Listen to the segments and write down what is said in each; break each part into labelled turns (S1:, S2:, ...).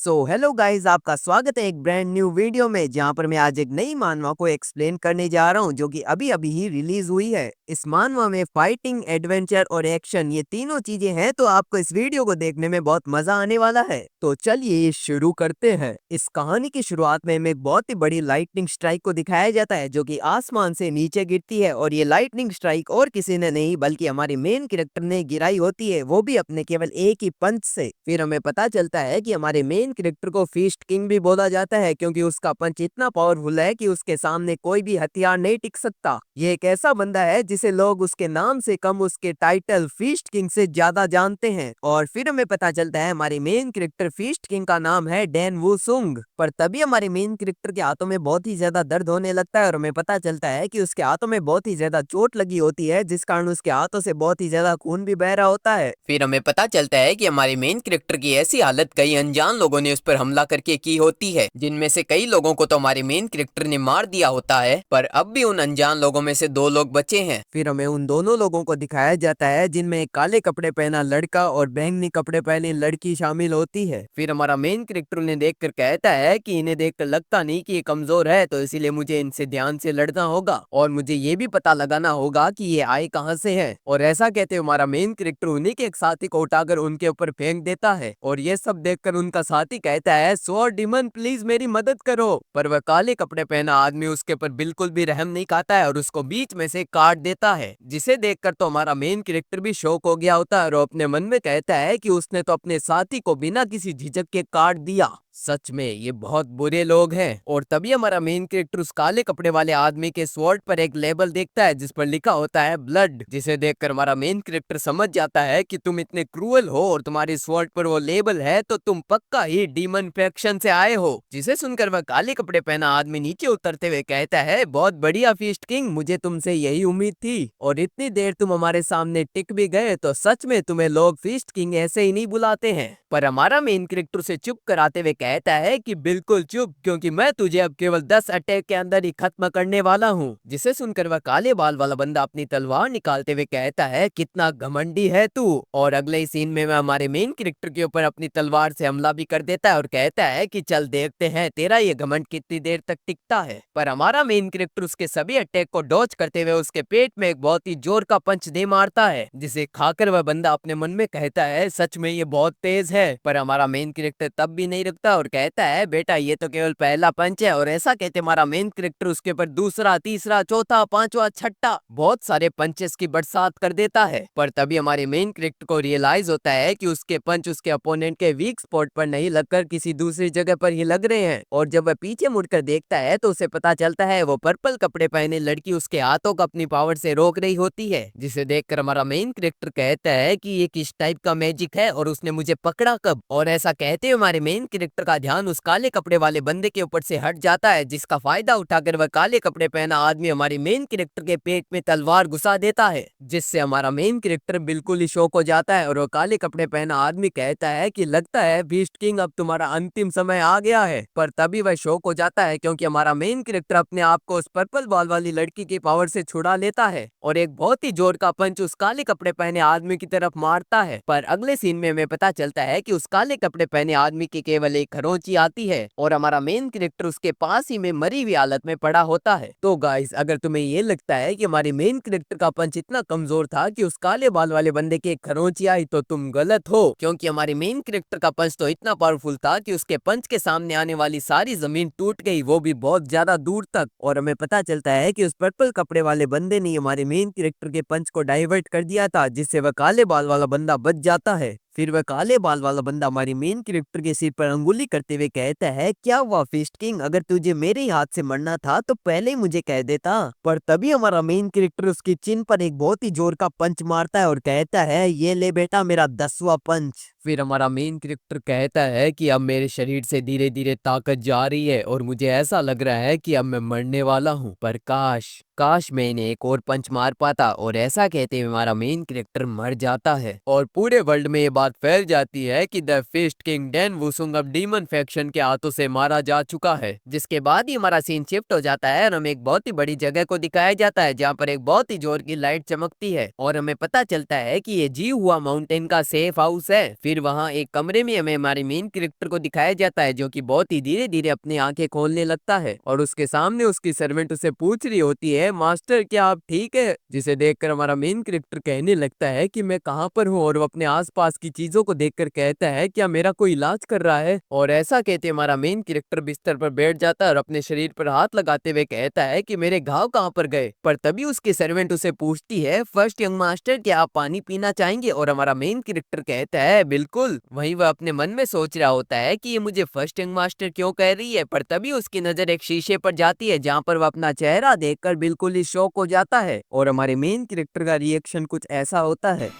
S1: Hello guys, आपका स्वागत है एक ब्रांड न्यू वीडियो में जहां पर मैं आज एक नई मानवा को एक्सप्लेन करने जा रहा हूं जो कि अभी अभी ही रिलीज हुई है। इस मानवा में फाइटिंग, एडवेंचर और एक्शन ये तीनों चीजें हैं, तो आपको इस वीडियो को देखने में बहुत मजा आने वाला है। तो चलिए शुरू करते हैं। इस कहानी की शुरुआत में हमें एक बहुत ही बड़ी लाइटनिंग स्ट्राइक को दिखाया जाता है जो कि आसमान से नीचे गिरती है, और ये लाइटनिंग स्ट्राइक और किसी ने नहीं बल्कि हमारे मेन कैरेक्टर ने गिराई होती है, वो भी अपने केवल एक ही पंच से। फिर हमें पता चलता है कि हमारे मेन कैरेक्टर को फीस्ट किंग भी बोला जाता है क्योंकि उसका पंच इतना पावरफुल है कि उसके सामने कोई भी हथियार नहीं टिक सकता। ये एक ऐसा बंदा है जिसे लोग उसके नाम से कम उसके टाइटल फीस्ट किंग से ज्यादा जानते हैं। और फिर हमें पता चलता है हमारे मेन कैरेक्टर फीस्ट किंग का नाम है डैन वुसुंग। पर तभी हमारे मेन कैरेक्टर के हाथों में बहुत ही ज्यादा दर्द होने लगता है और हमें पता चलता है कि उसके हाथों में बहुत ही ज्यादा चोट लगी होती है, जिस कारण उसके हाथों से बहुत ही ज्यादा खून भी बह रहा होता है।
S2: फिर हमें पता चलता है कि हमारे मेन कैरेक्टर की ऐसी हालत कई अनजान लोगों ने उस पर हमला करके की होती है, जिनमें से कई लोगों को तो हमारे मेन कैरेक्टर ने मार दिया होता है, पर अब भी उन अनजान लोगों में से दो लोग बचे हैं।
S1: फिर हमें उन दोनों लोगों को दिखाया जाता है जिनमें एक काले कपड़े पहना लड़का और बैंगनी कपड़े पहने लड़की शामिल होती है। फिर हमारा मेन कैरेक्टर उन्हें देखकर कहता है कि इन्हें देखकर लगता नहीं कि ये कमजोर है, तो इसीलिए मुझे इनसे ध्यान से लड़ना होगा और मुझे ये भी पता लगाना होगा कि ये आए कहाँ से है। और ऐसा कहते हुए हमारा मेन कैरेक्टर उन्हीं के एक साथी को उठाकर उनके ऊपर फेंक देता है, और ये सब देखकर उनका साथी कहता है, स्वॉर्ड डीमन प्लीज मेरी मदद करो। पर वह काले कपड़े पहना आदमी उसके ऊपर बिल्कुल भी रहम नहीं खाता है और उसको बीच में से काट देता है, जिसे देखकर तो हमारा मेन कैरेक्टर भी शॉक हो गया होता है और अपने मन में कहता है कि उसने तो अपने साथी को बिना किसी झिझक के काट दिया। सच में ये बहुत बुरे लोग हैं। और तभी हमारा मेन कैरेक्टर उस काले कपड़े वाले आदमी के स्वॉर्ड पर एक लेबल देखता है जिस पर लिखा होता है ब्लड, जिसे देखकर हमारा मेन कैरेक्टर समझ जाता है कि तुम इतने क्रूअल हो और तुम्हारे स्वॉर्ड पर वो लेबल है तो तुम पक्का ही डीमन फैक्शन से आए हो। जिसे सुनकर वह काले कपड़े पहना आदमी नीचे उतरते हुए कहता है, बहुत बढ़िया फीस्ट किंग, मुझे तुमसे यही उम्मीद थी, और इतनी देर तुम हमारे सामने टिक भी गए तो सच में तुम्हें लोग फीस्ट किंग ऐसे ही नहीं बुलाते हैं। पर हमारा मेन कैरेक्टर से चुप कराते हुए कहता है कि बिल्कुल चुप, क्योंकि मैं तुझे अब केवल 10 अटैक के अंदर ही खत्म करने वाला हूँ। जिसे सुनकर वह काले बाल वाला बंदा अपनी तलवार निकालते हुए कहता है, कितना घमंडी है तू। और अगले ही सीन में वह हमारे मेन कैरेक्टर के ऊपर अपनी तलवार से हमला भी कर देता है और कहता है कि चल देखते हैं तेरा ये घमंड कितनी देर तक टिकता है। पर हमारा मेन कैरेक्टर उसके सभी अटैक को डॉज करते हुए उसके पेट में एक बहुत ही जोर का पंच दे मारता है, जिसे खाकर वह बंदा अपने मन में कहता है, सच में ये बहुत तेज है। पर हमारा मेन कैरेक्टर तब भी नहीं रुकता और कहता है, बेटा ये तो केवल पहला पंच है। और ऐसा कहते हमारा मेन कैरेक्टर उसके ऊपर दूसरा, तीसरा, चौथा, पांचवा, छठा बहुत सारे पंचेस की बरसात कर देता है। पर तभी हमारे मेन कैरेक्टर को रियलाइज होता है कि उसके पंच उसके अपोनेंट के वीक स्पॉट पर नहीं लगकर किसी दूसरी जगह पर ही लग रहे हैं। और जब वह पीछे मुड़कर देखता है तो उसे पता चलता है वो पर्पल कपड़े पहने लड़की उसके हाथों को अपनी पावर से रोक रही होती है, जिसे देखकर हमारा मेन कैरेक्टर कहता है कि ये किस टाइप का मैजिक है और उसने मुझे पकड़ा कब। और ऐसा कहते हुए हमारे मेन कैरेक्टर का ध्यान उस काले कपड़े वाले बंदे के ऊपर से हट जाता है, जिसका फायदा उठाकर वह काले कपड़े पहना आदमी हमारे मेन कैरेक्टर के पेट में तलवार घुसा देता है, जिससे हमारा मेन कैरेक्टर बिल्कुल ही शॉक हो जाता है। और वो काले कपड़े पहना आदमी कहता है कि लगता है बीस्ट किंग अब तुम्हारा अंतिम समय आ गया है। पर तभी वह शॉक हो जाता है क्योंकि हमारा मेन कैरेक्टर अपने आप को उस पर्पल बॉल वाली लड़की की पावर से छुड़ा लेता है और एक बहुत ही जोर का पंच उस काले कपड़े पहने आदमी की तरफ मारता है। पर अगले सीन में हमें पता चलता है कि उस काले कपड़े पहने आदमी की केवल एक खरोंची आती है और हमारा मेन कैरेक्टर उसके पास ही में मरी हुई हालत में पड़ा होता है। तो गाइस, अगर तुम्हें ये लगता है कि हमारे मेन कैरेक्टर का पंच इतना कमजोर था कि उस काले बाल वाले बंदे की एक खरोंची आई, तो तुम गलत हो, क्योंकि हमारे मेन कैरेक्टर का पंच तो इतना पावरफुल था कि उसके पंच के सामने आने वाली सारी जमीन टूट गई, वो भी बहुत ज्यादा दूर तक। और हमें पता चलता है कि उस पर्पल कपड़े वाले बंदे ने हमारे मेन कैरेक्टर के पंच को डाइवर्ट कर दिया था, जिससे वह काले बाल वाला बंदा बच जाता है। फिर वह काले बाल वाला बंदा हमारी मेन कैरेक्टर के सिर पर अंगुली करते हुए कहता है, क्या हुआ फीस्ट किंग, अगर तुझे मेरे ही हाथ से मरना था तो पहले ही मुझे कह देता। पर तभी हमारा मेन कैरेक्टर उसकी चिन पर एक बहुत ही जोर का पंच मारता है और कहता है, ये ले बेटा मेरा 10वां पंच। फिर हमारा मेन कैरेक्टर कहता है कि अब मेरे शरीर से धीरे धीरे ताकत जा रही है और मुझे ऐसा लग रहा है कि अब मैं मरने वाला हूँ, पर काश काश मैं इन्हें एक और पंच मार पाता। और ऐसा कहते हुए हमारा मेन कैरेक्टर मर जाता है और पूरे वर्ल्ड में ये बात फैल जाती है कि द फिस्ट किंग डैन वुसुंग अब डीमन फैक्शन के हाथों से मारा जा चुका है। जिसके बाद ही हमारा सीन शिफ्ट हो जाता है और हमें एक बहुत ही बड़ी जगह को दिखाया जाता है जहाँ पर एक बहुत ही जोर की लाइट चमकती है और हमें पता चलता है कि ये जी हुआ माउंटेन का सेफ हाउस है। फिर वहाँ एक कमरे में हमें हमारे मेन कैरेक्टर को दिखाया जाता है जो कि बहुत ही धीरे धीरे अपनी आंखें खोलने लगता है और उसके सामने उसकी सर्वेंट उसे पूछ रही होती है, मास्टर क्या आप ठीक है? जिसे देखकर हमारा मेन कैरेक्टर कहने लगता है कि मैं कहाँ पर हूँ और वो अपने आसपास की चीजों को देखकर कहता है क्या मेरा कोई इलाज कर रहा है? और ऐसा कहते हमारा मेन कैरेक्टर बिस्तर पर बैठ जाता है और अपने शरीर पर हाथ लगाते हुए कहता है कि मेरे घाव कहाँ पर गए? पर तभी उसकी सर्वेंट उसे पूछती है, फर्स्ट यंग मास्टर क्या आप पानी पीना चाहेंगे? और हमारा मेन कैरेक्टर कहता है बिल्कुल। वहीं वह अपने मन में सोच रहा होता है कि ये मुझे फर्स्ट यंग मास्टर क्यों कह रही है, पर तभी उसकी नजर एक शीशे पर जाती है जहाँ पर वह अपना चेहरा देखकर बिल्कुल ही शॉक हो जाता है और हमारे मेन कैरेक्टर का रिएक्शन कुछ ऐसा होता है।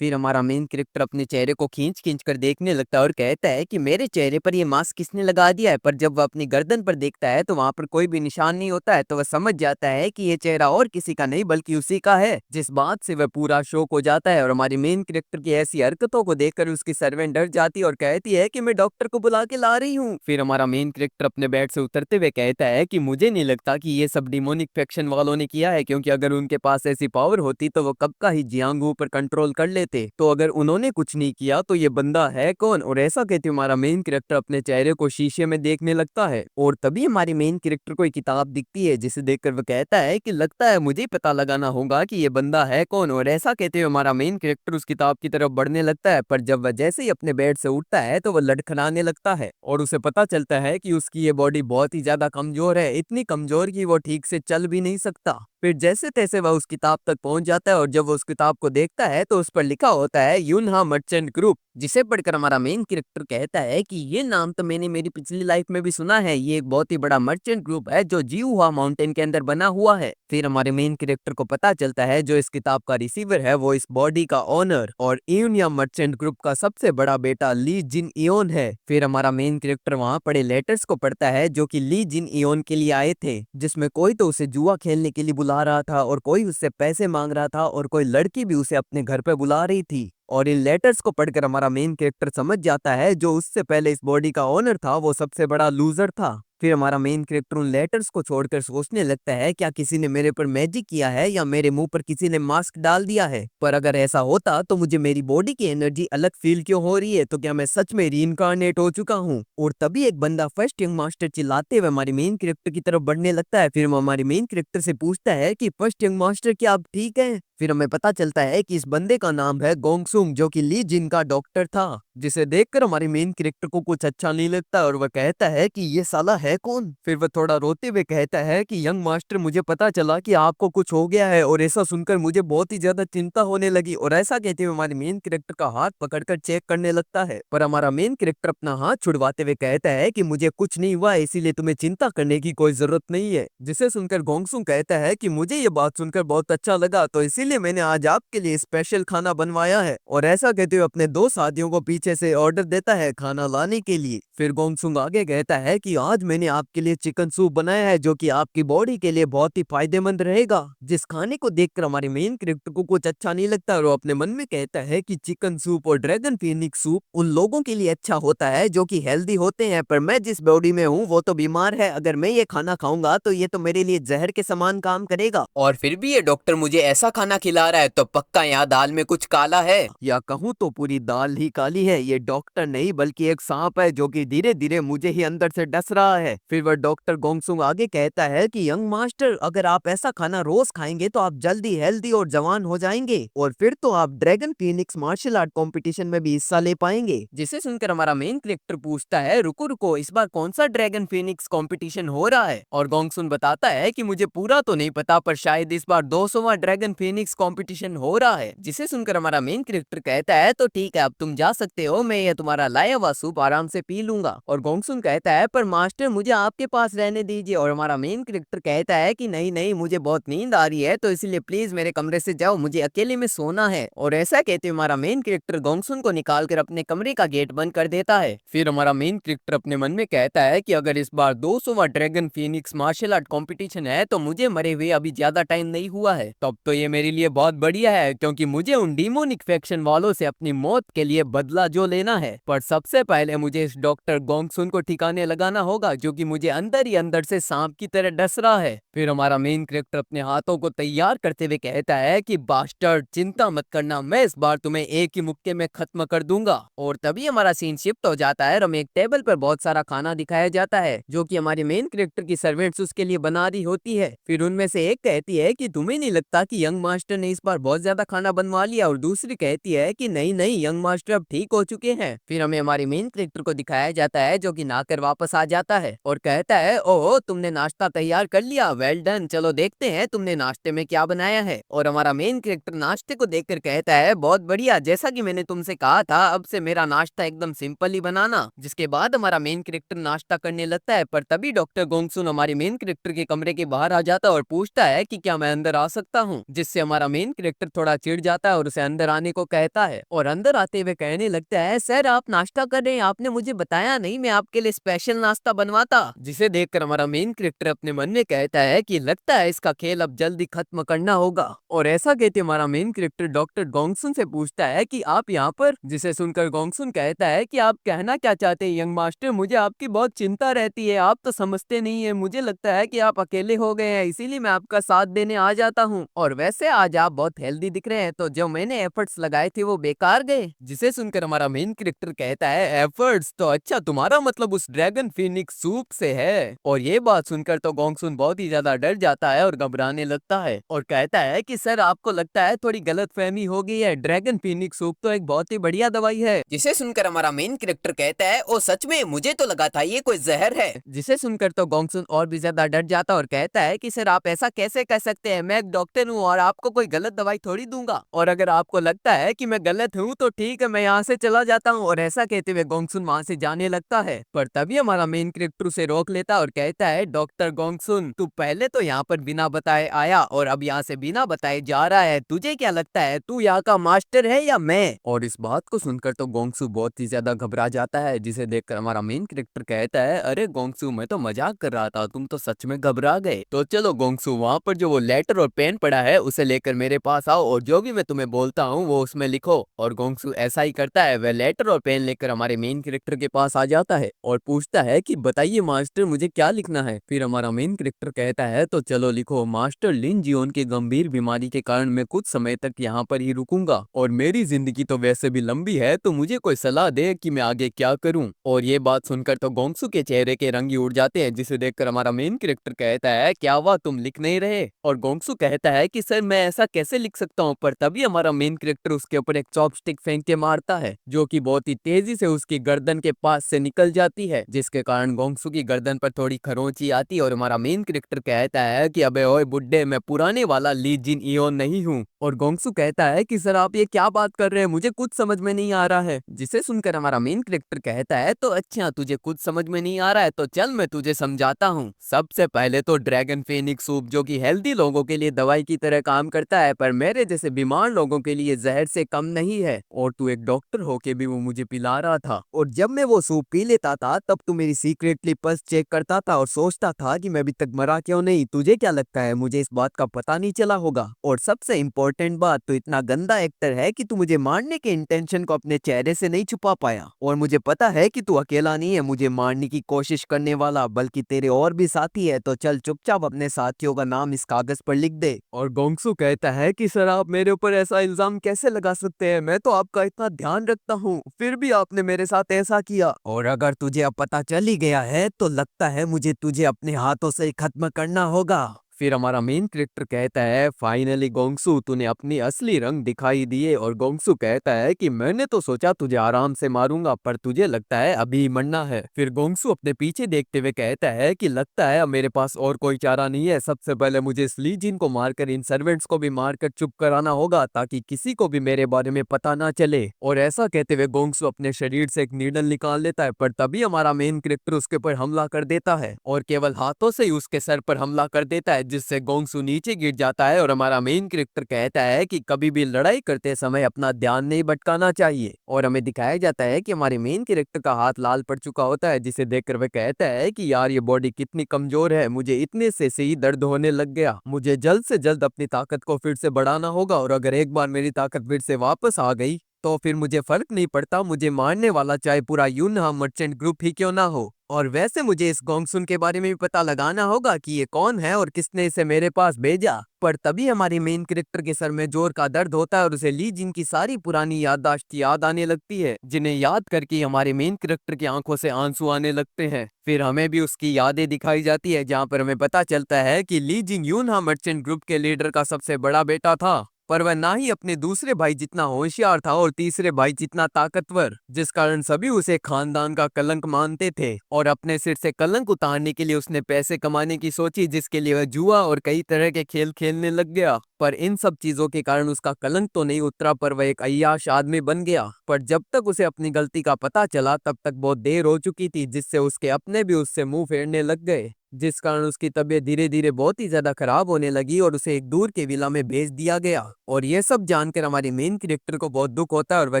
S1: फिर हमारा मेन कैरेक्टर अपने चेहरे को खींच खींच कर देखने लगता है और कहता है कि मेरे चेहरे पर ये मास्क किसने लगा दिया है? पर जब वह अपनी गर्दन पर देखता है तो वहां पर कोई भी निशान नहीं होता है, तो वह समझ जाता है कि ये चेहरा और किसी का नहीं बल्कि उसी का है, जिस बात से वह पूरा शॉक हो जाता है। और हमारी मेन कैरेक्टर की ऐसी हरकतों को देखकर उसकी सर्वेंट डर जाती है और कहती है कि मैं डॉक्टर को बुला के ला रही हूँ। फिर हमारा मेन कैरेक्टर अपने बेड से उतरते हुए कहता है कि मुझे नहीं लगता कि ये सब डिमोनिक फैक्शन वालों ने किया है, क्योंकि अगर उनके पास ऐसी पावर होती तो वो कब का ही जियांगू पर कंट्रोल कर लेते। तो अगर उन्होंने कुछ नहीं किया तो ये बंदा है कौन? और ऐसा कहते हमारा मेन कैरेक्टर अपने चेहरे को शीशे में देखने लगता है और तभी हमारी मेन कैरेक्टर को एक किताब दिखती है जिसे देखकर वह कहता है कि लगता है मुझे पता लगाना होगा कि ये बंदा है कौन। और ऐसा कहते हुए हमारा मेन कैरेक्टर उस किताब की तरफ बढ़ने लगता है, पर जब वह जैसे ही अपने बेड से उठता है तो वह लड़खड़ाने लगता है और उसे पता चलता है कि उसकी ये बॉडी बहुत ही ज्यादा कमजोर है, इतनी कमजोर कि वो ठीक से चल भी नहीं सकता। फिर जैसे तैसे वह उस किताब तक पहुंच जाता है और जब वो उस किताब को देखता है तो उस पर लिखा होता है यूनहा मर्चेंट ग्रुप, जिसे पढ़कर हमारा मेन कैरेक्टर कहता है कि ये नाम तो मैंने मेरी पिछली लाइफ में भी सुना है, ये एक बहुत ही बड़ा मर्चेंट ग्रुप है जो जीहुआ माउंटेन के अंदर बना हुआ है। फिर हमारे मेन कैरेक्टर को पता चलता है जो इस किताब का रिसीवर है वो इस बॉडी का ओनर और यूनिया मर्चेंट ग्रुप का सबसे बड़ा बेटा ली जिन इयोन है। फिर हमारा मेन कैरेक्टर वहां पड़े लेटर्स को पढ़ता है जो कि ली जिन इयोन के लिए आए थे, जिसमें कोई तो उसे जुआ खेलने के लिए बुला रहा था और कोई उससे पैसे मांग रहा था और कोई लड़की भी उसे अपने घर पे बुला रही थी। और इन लेटर्स को पढ़कर हमारा मेन कैरेक्टर समझ जाता है जो उससे पहले इस बॉडी का ओनर था वो सबसे बड़ा लूजर था। फिर हमारा मेन कैरेक्टर उन लेटर्स को छोड़कर सोचने लगता है क्या किसी ने मेरे पर मैजिक किया है या मेरे मुंह पर किसी ने मास्क डाल दिया है? पर अगर ऐसा होता तो मुझे मेरी बॉडी की एनर्जी अलग फील क्यों हो रही है? तो क्या मैं सच में रीइंकार्नेट हो चुका हूँ? और तभी एक बंदा फर्स्ट यंग मास्टर चिल्लाते हुए हमारे मेन कैरेक्टर की तरफ बढ़ने लगता है। फिर वो हमारे मेन कैरेक्टर से पूछता है कि फर्स्ट यंग मास्टर क्या आप ठीक है? फिर हमें पता चलता है कि इस बंदे का नाम है गोंगसुंग जो कि ली जिन का डॉक्टर था, जिसे देखकर हमारे मेन कैरेक्टर को कुछ अच्छा नहीं लगता और वह कहता है कि ये साला है कौन? फिर वह थोड़ा रोते हुए कहता है कि यंग मास्टर मुझे पता चला कि आपको कुछ हो गया है और ऐसा सुनकर मुझे बहुत ही ज्यादा चिंता होने लगी। और ऐसा कहते हुए हमारे मेन कैरेक्टर का हाथ पकड़कर चेक करने लगता है, पर हमारा मेन कैरेक्टर अपना हाथ छुड़वाते हुए कहता है कि मुझे कुछ नहीं हुआ इसीलिए तुम्हें चिंता करने की कोई जरूरत नहीं है। जिसे सुनकर गोंगसुंग कहता है कि मुझे ये बात सुनकर बहुत अच्छा लगा तो इसीलिए मैंने आज आपके लिए स्पेशल खाना बनवाया है। और ऐसा कहते हुए अपने दो साथियों को पीछे से ऑर्डर देता है खाना लाने के लिए। फिर गोंगसुंग आगे कहता है कि आज मैंने आपके लिए चिकन सूप बनाया है जो कि आपकी बॉडी के लिए बहुत ही फायदेमंद रहेगा। जिस खाने को देखकर हमारे मेन कैरेक्टर को कुछ अच्छा नहीं लगता और वो अपने मन में कहता है कि चिकन सूप और ड्रैगन फीनिक्स सूप उन लोगों के लिए अच्छा होता है जो कि हेल्दी होते हैं, पर मैं जिस बॉडी में हूँ वो तो बीमार है, अगर मैं ये खाना खाऊंगा तो ये तो मेरे लिए जहर के समान काम करेगा।
S2: और फिर भी ये डॉक्टर मुझे ऐसा खाना खिला रहा है तो पक्का यहाँ दाल में कुछ काला है।
S1: या कहूँ तो पूरी दाल ही काली है, ये डॉक्टर नहीं बल्कि एक सांप है जो कि धीरे धीरे मुझे ही अंदर से डस रहा है। फिर वह डॉक्टर गोंगसुंग आगे कहता है कि यंग मास्टर अगर आप ऐसा खाना रोज खाएंगे तो आप जल्दी हेल्दी और जवान हो जाएंगे और फिर तो आप dragon phoenix martial art competition में भी हिस्सा ले पाएंगे। जिसे सुनकर हमारा मेन कैरेक्टर पूछता है रुको रुको इस बार कौन सा ड्रैगन फीनिक्स कंपटीशन हो रहा है? और गोंगसुन बताता है कि मुझे पूरा तो नहीं पता पर शायद इस बार 200वां ड्रैगन फीनिक्स कंपटीशन हो रहा है। जिसे सुनकर हमारा मेन कैरेक्टर कहता है तो ठीक है अब तुम जा सकते हो, मैं ये तुम्हारा लाया हुआ सूप आराम से पी लूंगा। और गोंगसुन कहता है पर मास्टर मुझे आपके पास रहने दीजिए। और हमारा मेन कैरेक्टर कहता है कि नहीं नहीं मुझे बहुत नींद आ रही है तो इसलिए प्लीज मेरे कमरे से जाओ, मुझे अकेले में सोना है। और ऐसा कहते हुए हमारा मेन कैरेक्टर गोंगसुन को निकाल कर अपने कमरे का गेट बंद कर देता है। फिर हमारा मेन कैरेक्टर अपने मन में कहता है कि अगर इस बार 200वां dragon phoenix martial art competition है तो मुझे मरे हुए अभी ज्यादा टाइम नहीं हुआ है, तब तो ये मेरे लिए बहुत बढ़िया है, क्योंकि मुझे उन डिमोनिक फैक्शन वालों से अपनी मौत के लिए बदला जो लेना है। पर सबसे पहले मुझे इस डॉक्टर गोंगसुन को ठिकाने लगाना होगा, जो कि मुझे अंदर ही अंदर से सांप की तरह डस रहा है। फिर हमारा मेन कैरेक्टर अपने हाथों को तैयार करते हुए कहता है कि बास्टर्ड, चिंता मत करना, मैं इस बार तुम्हें एक ही मुक्के में खत्म कर दूंगा। और तभी हमारा सीन शिफ्ट हो जाता है और हमें एक टेबल पर बहुत सारा खाना दिखाया जाता है, जो कि हमारे मेन कैरेक्टर की सर्वेंट्स उसके लिए बना रही होती है। फिर उनमें से एक कहती है कि तुम्हें नहीं लगता कि यंग मास्टर ने इस बार बहुत ज्यादा खाना बनवा लिया, और दूसरी कहती है कि नहीं नहीं, यंग मास्टर अब ठीक हो चुके हैं। फिर हमें हमारे मेन कैरेक्टर को दिखाया जाता है, जो कि नहाकर वापस आ जाता है और कहता है, ओह तुमने नाश्ता तैयार कर लिया, वेल डन, चलो देखते हैं तुमने नाश्ते में क्या बनाया है। और हमारा मेन कैरेक्टर नाश्ते को देखकर कहता है, बहुत बढ़िया, जैसा कि मैंने तुमसे कहा था, अब से मेरा नाश्ता एकदम सिंपल ही बनाना। जिसके बाद हमारा मेन कैरेक्टर नाश्ता करने लगता है। पर तभी डॉक्टर गोंगसुन हमारे मेन कैरेक्टर के कमरे के बाहर आ जाता है और पूछता है कि क्या मैं अंदर आ सकता हूँ, जिससे हमारा मेन कैरेक्टर थोड़ा चिढ़ जाता है और उसे अंदर आने को कहता है। और अंदर आते हुए कहने लगता है, सर आप नाश्ता कर रहे हैं, आपने मुझे बताया नहीं, मैं आपके लिए स्पेशल नाश्ता बनवाता। जिसे देखकर हमारा मेन कैरेक्टर अपने मन में कहता है कि लगता है इसका खेल अब जल्दी खत्म करना होगा। और ऐसा कहते हमारा मेन कैरेक्टर डॉक्टर गोंगसुन से पूछता है कि आप यहाँ पर, जिसे सुनकर गोंगसुन कहता है कि आप कहना क्या चाहते हैं यंग मास्टर, मुझे आपकी बहुत चिंता रहती है, आप तो समझते नहीं है, मुझे लगता है कि आप अकेले हो गए हैं, इसीलिए मैं आपका साथ देने आ जाता हूँ। और वैसे आज आप बहुत हेल्दी दिख रहे हैं, तो जो मैंने एफर्ट्स लगाए थे वो बेकार गए। जिसे सुनकर हमारा मेन कैरेक्टर कहता है, एफर्ट्स तो अच्छा, तुम्हारा मतलब उस ड्रैगन फीनिक्स सूप से है। और ये बात सुनकर तो गोंगसुन बहुत ही ज्यादा डर जाता है और घबराने लगता है और कहता है कि सर आपको लगता है थोड़ी गलतफहमी हो गई है, ड्रैगन फीनिक्स सूप तो एक बहुत ही बढ़िया दवाई है।
S2: जिसे सुनकर हमारा मेन कैरेक्टर कहता है, ओ सच में, मुझे तो लगा था ये कोई जहर है।
S1: जिसे सुनकर तो गोंगसुन और भी ज्यादा डर जाता और कहता है कि सर आप ऐसा कैसे कह सकते हैं, मैं एक डॉक्टर हूँ और आपको कोई गलत दवाई थोड़ी दूंगा, और अगर आपको लगता है कि मैं गलत हूँ तो ठीक है, मैं यहाँ से चला जाता हूँ। और ऐसा कहते हुए गोंगसुन वहाँ से जाने लगता है। पर तभी हमारा मेन कैरेक्टर उसे रोक लेता और कहता है, डॉक्टर गोंगसुन, तू पहले तो यहाँ पर बिना बताए आया और अब यहाँ से बिना बताए जा रहा है, तुझे क्या लगता है तू यहाँ का मास्टर है या मैं? और इस बात को सुनकर तो गोंगसू बहुत ही ज्यादा घबरा जाता है, जिसे देखकर हमारा मेन कैरेक्टर कहता है, अरे गोंगसू, मैं तो मजाक कर रहा था, तुम तो सच में घबरा गए। तो चलो गोंगसू, वहाँ पर जो वो लेटर और पेन पड़ा है उसे लेकर मेरे पास आओ और जो भी मैं तुम्हें बोलता हूँ वो उसमें लिखो। और गोंगसू ऐसा ही करता है, वह लेटर और पेन लेकर हमारे मेन कैरेक्टर के पास आ जाता है और पूछता है कि बताइए मास्टर, मुझे क्या लिखना है? फिर हमारा मेन कैरेक्टर कहता है, तो चलो लिखो, मास्टर लिन जियोन की गंभीर बीमारी के कारण मैं कुछ समय तक यहाँ पर ही रुकूंगा और मेरी जिंदगी तो वैसे भी लंबी है, तो मुझे कोई सलाह दे कि मैं आगे क्या करूं। और ये बात सुनकर तो गोंगसू के चेहरे के रंग ही उड़ जाते हैं, जिसे देखकर हमारा मेन कैरेक्टर कहता है, क्या हुआ, तुम लिख नहीं रहे? और गोंगसू कहता है कि सर मैं ऐसा कैसे लिख सकता हूँ। पर तभी हमारा मेन कैरेक्टर उसके ऊपर एक चॉपस्टिक फेंक के मारता है, जो कि बहुत ही तेजी से उसकी गर्दन के पास से निकल जाती है, जिसके कारण गोंगसू की गर्दन पर थोड़ी खरोंची आती है। और हमारा मेन कैरेक्टर कहता है कि अबे ओए बुड्ढे, मैं पुराने वाला ली जिन इयोन नहीं हूँ। और गोंगसू कहता है कि सर आप ये क्या बात कर रहे हैं, मुझे कुछ समझ में नहीं आ रहा है। जिसे सुनकर हमारा मेन कैरेक्टर कहता है, तो अच्छा तुझे कुछ समझ में नहीं आ रहा है, तो चल मैं तुझे समझाता हूँ। सबसे पहले तो ड्रैगन फेनिक्स सूप, जो कि हेल्दी लोगों के लिए दवाई की तरह काम करता है, पर मेरे जैसे बीमार लोगों के लिए जहर से कम नहीं है, और तू एक डॉक्टर होके भी वो मुझे पिला रहा था, और जब मैं वो सूप पी लेता था तब तू मेरी सीक्रेटली पल्स चेक करता था और सोचता था कि मैं अभी तक मरा क्यों नहीं। तुझे क्या लगता है मुझे इस बात का पता नहीं चला होगा? और सबसे इम्पोर्टेंट बात, तो इतना गंदा एक्टर है कि तू मुझे मारने के इंटेंशन को अपने चेहरे से नहीं छुपा पाया, और मुझे पता है कि तू अकेला नहीं है मुझे मारने की कोशिश करने वाला, बल्कि तेरे और भी साथी है, तो चल चुपचाप अपने साथियों का नाम इस कागज पर लिख दे। और गोंगसू कहता है कि सर आप मेरे ऊपर ऐसा इल्जाम कैसे लगा सकते हैं, मैं तो आपका इतना ध्यान रखता हूँ, फिर भी आपने मेरे साथ ऐसा किया, और अगर तुझे अब पता चल ही गया है तो लगता है मुझे तुझे अपने हाथों से खत्म करना होगा। फिर हमारा मेन कैरेक्टर कहता है, फाइनली गोंगसू, तूने अपनी असली रंग दिखाई दिए। और गोंगसू कहता है कि मैंने तो सोचा तुझे आराम से मारूंगा, पर तुझे लगता है अभी ही मरना है। फिर गोंगसू अपने पीछे देखते हुए कहता है कि लगता है अब मेरे पास और कोई चारा नहीं है, सबसे पहले मुझे इस ली जिन को मारकर इन सर्वेंट्स को भी मारकर चुप कराना होगा, ताकि किसी को भी मेरे बारे में पता ना चले। और ऐसा कहते हुए गोंगसू अपने शरीर से एक नीडल निकाल लेता है, पर तभी हमारा मेन कैरेक्टर उसके ऊपर हमला कर देता है, और केवल हाथों से ही उसके सर पर हमला कर देता है, जिससे गोंगसू नीचे गिर जाता है और हमारा मेन कैरेक्टर कहता है कि कभी भी लड़ाई करते समय अपना ध्यान नहीं भटकाना चाहिए। और हमें दिखाया जाता है कि हमारे मेन कैरेक्टर का हाथ लाल पड़ चुका होता है, जिसे देखकर वह कहता है कि यार ये बॉडी कितनी कमजोर है, मुझे इतने से ही दर्द होने लग गया, मुझे जल्द से जल्द अपनी ताकत को फिर से बढ़ाना होगा और अगर एक बार मेरी ताकत फिर से वापस आ गई तो फिर मुझे फर्क नहीं पड़ता, मुझे मारने वाला चाहे पूरा यूनहा मर्चेंट ग्रुप ही क्यों ना हो। और वैसे मुझे इस गोंगसुन के बारे में भी पता लगाना होगा कि ये कौन है और किसने इसे मेरे पास भेजा। पर तभी हमारी मेन कैरेक्टर के सर में जोर का दर्द होता है और उसे ली जिन की सारी पुरानी याददाश्त याद आने लगती है, जिन्हें याद करके हमारे मेन कैरेक्टर की आंखों से आंसू आने लगते हैं। फिर हमें भी उसकी यादें दिखाई जाती है, जहाँ पर हमें पता चलता है कि ली जिंग यूनहा मर्चेंट ग्रुप के लीडर का सबसे बड़ा बेटा था, पर वह ना ही अपने दूसरे भाई जितना होशियार था और तीसरे भाई जितना ताकतवर, जिस कारण सभी उसे खानदान का कलंक मानते थे। और अपने सिर से कलंक उतारने के लिए उसने पैसे कमाने की सोची, जिसके लिए वह जुआ और कई तरह के खेल खेलने लग गया। पर इन सब चीजों के कारण उसका कलंक तो नहीं उतरा, पर वह एक अय्याश आदमी बन गया। पर जब तक उसे अपनी गलती का पता चला तब तक बहुत देर हो चुकी थी, जिससे उसके अपने भी उससे मुंह फेरने लग गए, जिस कारण उसकी तबीयत धीरे धीरे बहुत ही ज्यादा खराब होने लगी और उसे एक दूर के विला में भेज दिया गया। और ये सब जानकर हमारे मेन कैरेक्टर को बहुत दुख होता है और वह